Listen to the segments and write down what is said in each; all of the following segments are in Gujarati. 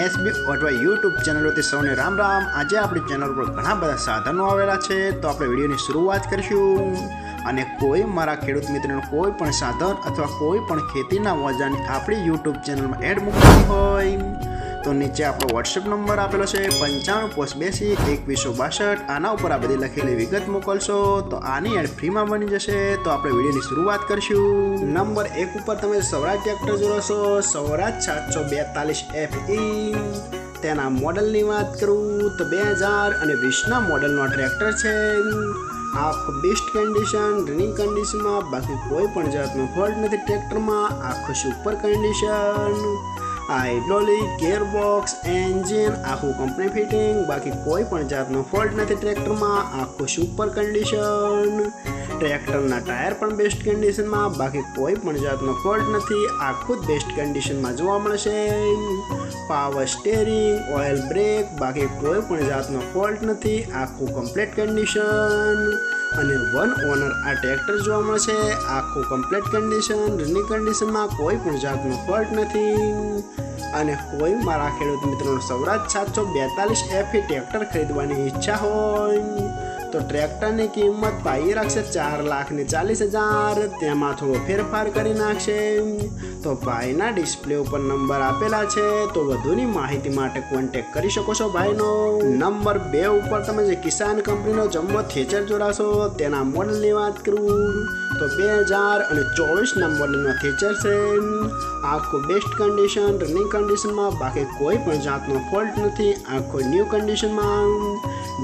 એસબી અથવા યુટ્યુબ ચેનલોથી સૌને રામ રામ। આજે આપણી ચેનલ પર ઘણા બધા સાધનો આવેલા છે, તો આપણે વિડીયોની શરૂઆત કરીશું। અને કોઈ મારા ખેડૂત મિત્રોને કોઈ પણ સાધન અથવા કોઈ પણ ખેતીના ઓજારની આપણી યુટ્યુબ ચેનલમાં એડ મૂકવાની હોય તો નીચે આપણો વોટ્સએપ નંબર આપેલો છે 95822162। આના ઉપર આ બધી લખેલી વિગત મોકલશો તો આની એડ ફ્રીમાં બની જશે। તો આપણે વિડીયોની શરૂઆત કરીશું। નંબર 1 ઉપર તમે સ્વરાજ ટ્રેક્ટર જોશો, સ્વરાજ 742 FE। તેના મોડલની વાત કરું તો 2020ના મોડલનો ટ્રેક્ટર છે। આખું બેસ્ટ કન્ડિશન, રનિંગ કન્ડિશનમાં, બાકી કોઈ પણ જાતનો ફોલ્ટ નથી ટ્રેક્ટરમાં। આખું super condition, hydraulic, gearbox, engine આખું કંપની ફિટિંગ, બાકી કોઈ પણ જાતનો ફોલ્ટ નથી ટ્રેક્ટરમાં। આખું સુપર કન્ડિશન, ટ્રેક્ટરના ટાયર પણ બેસ્ટ કન્ડિશનમાં, બાકી કોઈ પણ જાતનો ફોલ્ટ નથી। આખું જ બેસ્ટ કન્ડિશનમાં જોવા મળશે। પાવર સ્ટેરિંગ, ઓઇલ બ્રેક, બાકી કોઈ પણ જાતનો ફોલ્ટ નથી। આખું કમ્પ્લીટ કન્ડિશન અને વન ઓનર આ ટ્રેક્ટર જોવા મળશે। આખું કમ્પ્લીટ કન્ડિશન, રનિંગ કન્ડિશનમાં, કોઈ પણ જાતનો ફોલ્ટ નથી। અને કોઈ મારા ખેડૂત મિત્રોનો સ્વરાજ 742 FE ટ્રેક્ટર ખરીદવાની ઈચ્છા હોય તો ટ્રેક્ટરની કિંમત પાઈ રાખશે 4,40,000। તેમાં થોડો ફેરફાર કરી નાખશે। તો ભાઈના ડિસ્પ્લે ઉપર નંબર આપેલા છે, તો વધુની માહિતી માટે કોન્ટેક્ટ કરી શકો છો ભાઈનો। નંબર 2 ઉપર તમે જે કિસાન કંપનીનો જમ્બો થ્રેચર જોડાશો, તેના મોડલની વાત કરું તો 2024ના મોડલનો થ્રેચર છે। આખું બેસ્ટ કન્ડિશન, રનિંગ કન્ડિશનમાં, બાકી કોઈ પણ જાતનો ફોલ્ટ નથી। આખો ન્યૂ કન્ડિશનમાં,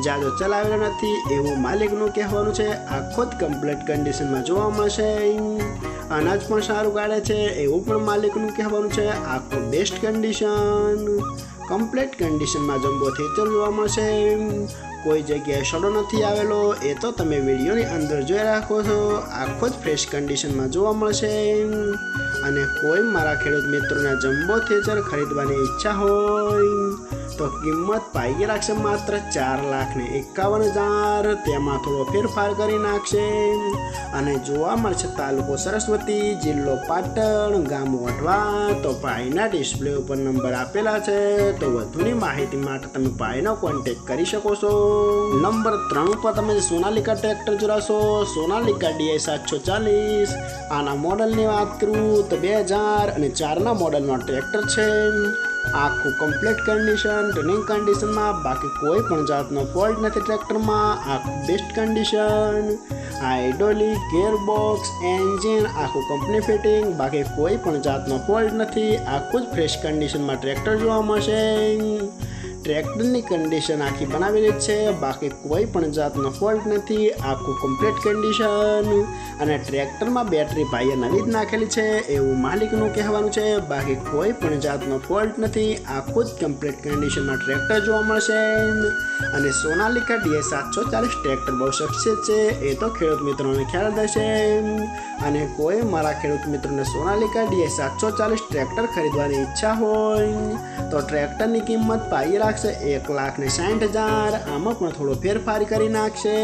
જાજો ચલાવેલો નથી એવું માલિકનું કહેવાનું છે। આખો જ કમ્પ્લીટ કન્ડિશનમાં જોવા મળશે। અનાજ પણ સારું કાઢે છે એવું પણ માલિકનું કહેવાનું છે। આખું બેસ્ટ કન્ડિશન, કમ્પ્લીટ કન્ડિશનમાં જમ્બો થ્રેચર જોવા મળશે। કોઈ જગ્યાએ સડો નથી આવેલો, એ તો તમે વિડીયોની અંદર જોઈ રાખો છો। આખો જ ફ્રેશ કન્ડિશનમાં જોવા મળશે। અને કોઈ મારા ખેડૂત મિત્રોને જમ્બો થ્રેચર ખરીદવાની ઈચ્છા હોય તો કિંમત પાઈ રાખશે માત્ર 4,51,000। તેમાં થોડો ફેરફાર કરી નાખશે। અને જોવા મળશે તાલુકો સરસ્વતી, જિલ્લો પાટણ, ગામ વઢવા। તો ભાઈના ડિસ્પ્લે ઉપર નંબર આપેલા છે, તો વધુની માહિતી માટે તમે ભાઈનો કોન્ટેક્ટ કરી શકો છો। નંબર 3 ઉપર તમે સોનાલિકા ટ્રેક્ટર જોડાશો, સોનાલિકા DI 740। આના મોડલની વાત કરું તો 2004ના મોડલનો ટ્રેક્ટર છે। આખું કમ્પ્લીટ કન્ડિશન, રનિંગ કન્ડિશનમાં, બાકી કોઈ પણ જાતનો ફોલ્ટ નથી ટ્રેક્ટરમાં। આખું best condition, hydraulic, gearbox, engine આખું કંપની ફિટિંગ, બાકી કોઈ પણ જાતનો ફોલ્ટ નથી। આખું જ ફ્રેશ કન્ડિશનમાં ટ્રેક્ટર જોવા મળશે। ટ્રેક્ટરની કન્ડિશન આખી બનાવેલી છે, બાકી કોઈ પણ જાતનો ફોલ્ટ નથી। આખું કમ્પ્લીટ કન્ડિશન અને ટ્રેક્ટરમાં બેટરી ભાઈએ નવી જ નાખેલી છે એવું માલિકનું કહેવાનું છે, બાકી કોઈ પણ જાતનો ફોલ્ટ નથી। આખું જ કમ્પ્લીટ કન્ડિશનમાં ટ્રેક્ટર જોવા મળશે। અને સોનાલિકા DI 740 ટ્રેક્ટર બહુ સક્સેસ છે, એ તો ખેડૂત મિત્રોને ખ્યાલ હશે। અને કોઈ મારા ખેડૂત મિત્રોને સોનાલિકા DI 740 ટ્રેક્ટર ખરીદવાની ઈચ્છા હોય તો ટ્રેક્ટરની કિંમત પાઈ રાખશે 1,60,000। આમાં પણ થોડો ફેરફાર કરી નાખશે।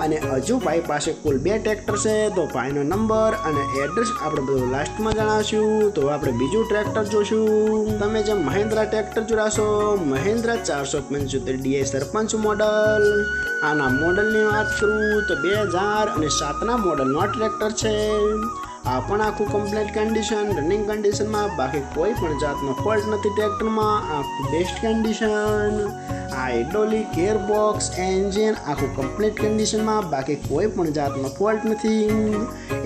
અને હજુ ભાઈ પાસે કુલ 2 ટ્રેક્ટર છે, તો ભાઈનો નંબર અને એડ્રેસ આપણે બધું લાસ્ટમાં જણાવશું। તો આપણે બીજું ટ્રેક્ટર જોશું। તમે જે મહિન્દ્રા ટ્રેક્ટર જોડાશો, મહિન્દ્રા 475 DI સરપંચ મોડલ। આના મોડલની વાત કરું તો 2007ના મોડલનો ટ્રેક્ટર છે। આ પણ આખું કમ્પ્લીટ કન્ડિશન, રનિંગ કન્ડિશનમાં, બાકી કોઈ પણ જાતનો ફોલ્ટ નથી ટ્રેક્ટરમાં। આખું best condition, hydraulic, gearbox, engine આખું કમ્પ્લીટ કન્ડિશનમાં, બાકી કોઈ પણ જાતનો ફોલ્ટ નથી।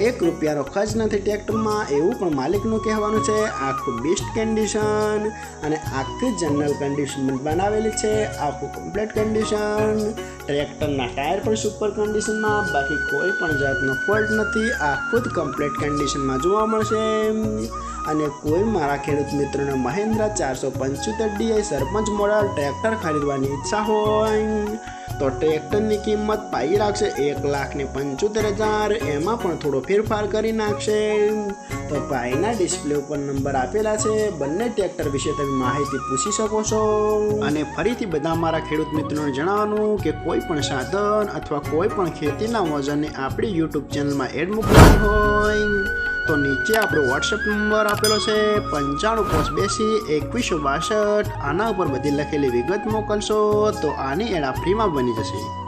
1 રૂપિયાનો ખર્ચ નથી ટ્રેક્ટરમાં એવું પણ માલિકનું કહેવાનું છે। આખું બેસ્ટ કન્ડિશન અને આખી જનરલ કન્ડિશન બનાવેલી છે। આખું કમ્પ્લીટ કન્ડિશન, ટ્રેક્ટરના ટાયર પણ સુપર કન્ડિશનમાં, બાકી કોઈ પણ જાતનો ફોલ્ટ નથી। આખું જ કમ્પ્લીટ કન્ડિશનમાં જોવા મળશે। અને કોઈ મારા ખેડૂત મિત્રોને મહિન્દ્રા 475 DI સરપંચ મોડલ ટ્રેક્ટર ખરીદવાની ઈચ્છા હોય તો ટ્રેક્ટરની કિંમત પાઈ રાખશે 1,75,000। એમાં પણ થોડો ફેરફાર કરી નાખશે। તો ભાઈના ડિસ્પ્લે ઉપર નંબર આપેલા છે, બંને ટ્રેક્ટર વિશે તમે માહિતી પૂછી શકો છો। અને ફરીથી બધા મારા ખેડૂત મિત્રોને જણાવવાનું કે કોઈ પણ સાધન અથવા કોઈ પણ ખેતીના ઓજારની આપણી યુટ્યુબ ચેનલમાં એડ મૂકવાની હોય તો નીચે આપણો વોટ્સએપ નંબર આપેલો છે 9582 2162. આના ઉપર બધી લખેલી વિગત મોકલશો તો આની એડ ફ્રીમાં બની જશે.